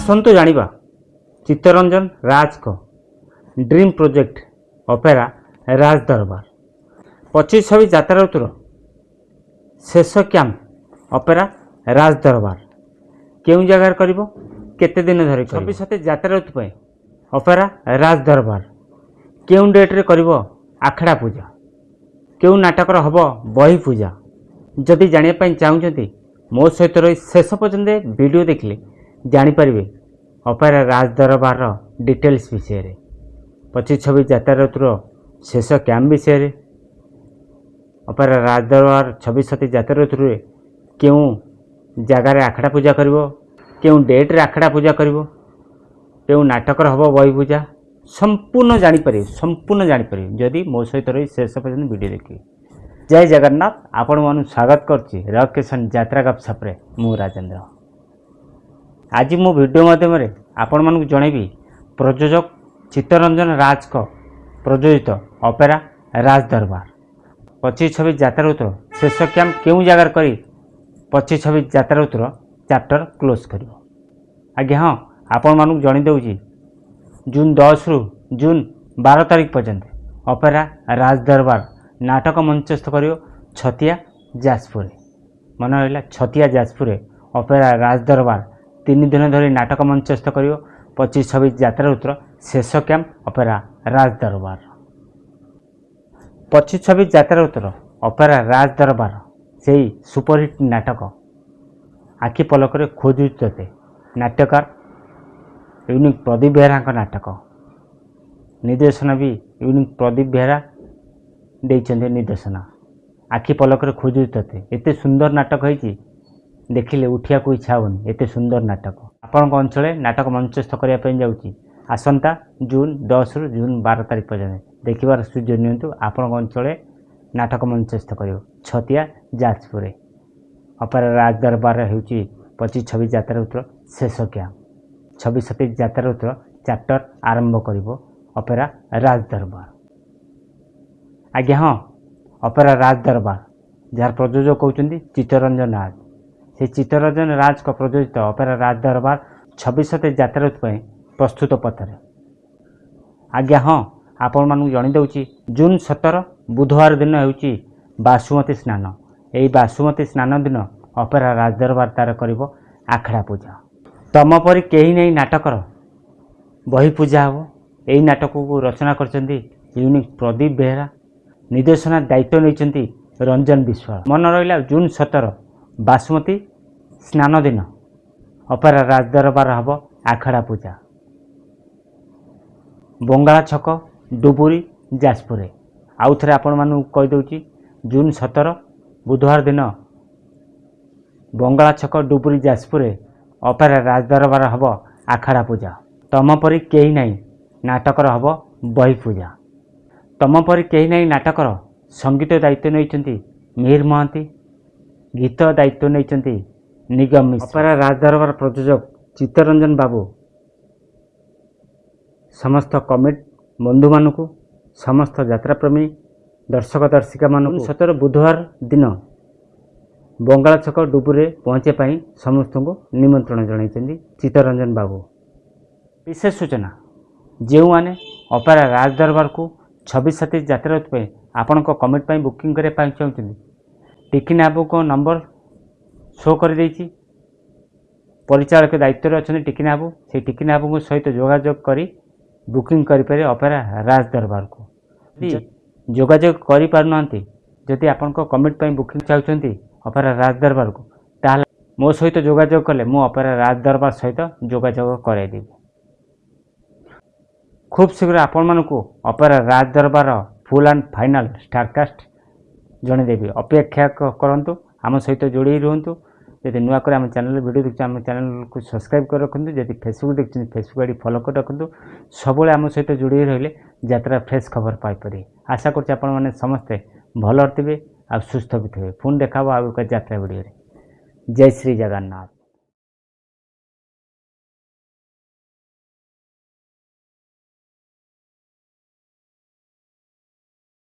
आसतु जानिबा चित्तरंजन राज को dream project opera राज दरबार 25-26 यात्रा ऋतुर शेष कैंप ऑपेरा राज दरबार केउं जगार करिवो केते दिन धरि 26-27 यात्रा ऋतु पे ऑपेरा राज दरबार केउं डेट रे करिवो आखड़ा पूजा केउं नाटक हबो बही पूजा जदि जानिया पई चाहुचंती मो सहित रही शेष पर्यंत वीडियो देखले जानीपारे ऑपेरा राज दरबार डिटेल्स विषय 25-26 यात्रा ऋतुर शेष कैंप विषय ऑपेरा राज दरबार 26-27 यात्रा ऋतु क्यों जगार आखड़ा पूजा करिवो क्यों डेट रे आखड़ा पूजा करिवो क्यों नाटक हबो बही पूजा संपूर्ण जानीपारे जदि मो सहित रही शेष पर्यंत वीडियो देखिए। जय जगन्नाथ आपण मानु स्वागत करछि रकेशन यात्रा गपशप रे मु राजेंद्र। आज मो वीडियो माध्यम रे आपण मानु जणेबी प्रयोजक चित्तरंजन राज को प्रयोजित ऑपेरा राज दरबार 25-26 यात्रा ऋतुर शेष कैंप केउं जगार करी 25-26 यात्रा ऋतुर चैप्टर क्लोज करिवो। आज्ञा हाँ आपण मानु जणी देउछि जून 10 रु जून 12 तारिख पर्यंत ऑपेरा राज दरबार नाटक मंचस्थ करियो छतिया जाजपुर मन रहा छतिया जाजपुर ऑपेरा राज दरबार 3 दिन धरी नाटक मंचस्थ करियो 25-26 यात्रा ऋतुर शेष कैंप ऑपेरा राज दरबार 25-26 यात्रा ऋतुर ऑपेरा राज दरबार से सुपरहिट नाटक आखि पलक खोजु तोते नाट्यकार यूनिक प्रदीप बेहरा नाटक निर्देशन भी यूनिक प्रदीप बेहरा देइछन्ते निर्देशना आखि पलक खोजु तोते एते सुंदर नाटक होइछि देखिले उठिया को इच्छा होनी एते सुंदर नाटक आपण अंचल नाटक मंचस्थ करने पे जाऊँगी आसंता जून 10 रु जून 12 तारिख पर्यंत देखिबार सुযোগ नियंतु आपण अंचल नाटक मंचस्थ करियो छतिया जाजपुर ऑपेरा राज दरबार होउछि 25-26 यात्रा ऋतुर शेष कैंप 26-27 यात्रा ऋतुर चैप्टर आरंभ करिवो ऑपेरा राज दरबार। आज्ञा हाँ ऑपेरा राज दरबार जार प्रयोजक कहते चित्तरंजन राज से चित्तरंजन राज को प्रयोजित ऑपेरा राज दरबार 26-27 यात्रा ऋतु प्रस्तुत पथरे। आज्ञा हाँ आपण मानू जणी देउछि जून 17 बुधवार दिन होउछि बासुमती स्नान यही बासुमती स्नान दिन ऑपेरा राज दरबार तार करिवो आखड़ा पूजा तम परी केही नहीं नाटकर बही पूजा हो यही नाटक को रचना करछन्ती यूनिक प्रदीप बेहरा निर्देशना दायित्व नहीं रंजन विश्वास मन रहा जून 17 बासुमती स्नान दिन ऑपेरा राज दरबार हम आखड़ा पूजा बंगाला छक डुबुरी जाजपुर आउ थे आपण मानू कहीदे जून 17 बुधवार दिन बंगाला छक डुबुरी जाजपुर ऑपेरा राज दरबार हम आखड़ा पूजा तम परी केही नहीं नाटकर हम बही पूजा तम परी केही नहीं नाटकर संगीत दायित्व नहीं मिहिर महांती गीत दायित्व नहीं निगम मिश्र ऑपेरा राज दरबार प्रयोजक चित्तरंजन बाबू समस्त कमिट बंधु मानू समस्त यात्राप्रेमी दर्शक दर्शिका मानू 17 बुधवार दिन बंगाला छक डुबुरे पहुँचे समस्त को निमंत्रण जन चित्तरंजन बाबू। विशेष सूचना जो मैंने ऑपेरा राज दरबार को 26-27 यात्रा ऋतु आपण कमिट पर बुकिंग करने चाहते टिकिन आबू को नंबर शो कर देइछि परिचालक दायित्व अच्छा टिकिन आबू से टिकिन आबू सहित जोगाजोग करी बुकिंग करें ऑपेरा राज दरबार को जोगाजोग कर पारना जदि आपण कमिट पर बुकिंग चाहते ऑपेरा राज दरबार को ताल मो सहित जोगाजोग कले मु ऑपेरा राज दरबार सहित जोगाजोग कराइदेवी खूब शीघ्र आपण मानू ऑपेरा राज दरबार फुल एंड फाइनल स्टारकास्ट जनईदेवी अपेक्षा करंतु आम सहित जोड़ी रुहतु जब नुआ कर आम चैनल वीडियो देखते आम चैनल को सब्सक्राइब कर रखु जब फेसबुक देखते फेसबुक आईडी फॉलो कर रखु सब आम सहित जोड़ी रहिले यात्रा फ्रेश खबर पाइपर आशा कर समस्ते भल थे आ सुस्थ भी थे पुणी देखा आउ एक यात्रा वीडियो। जय श्री जगन्नाथ।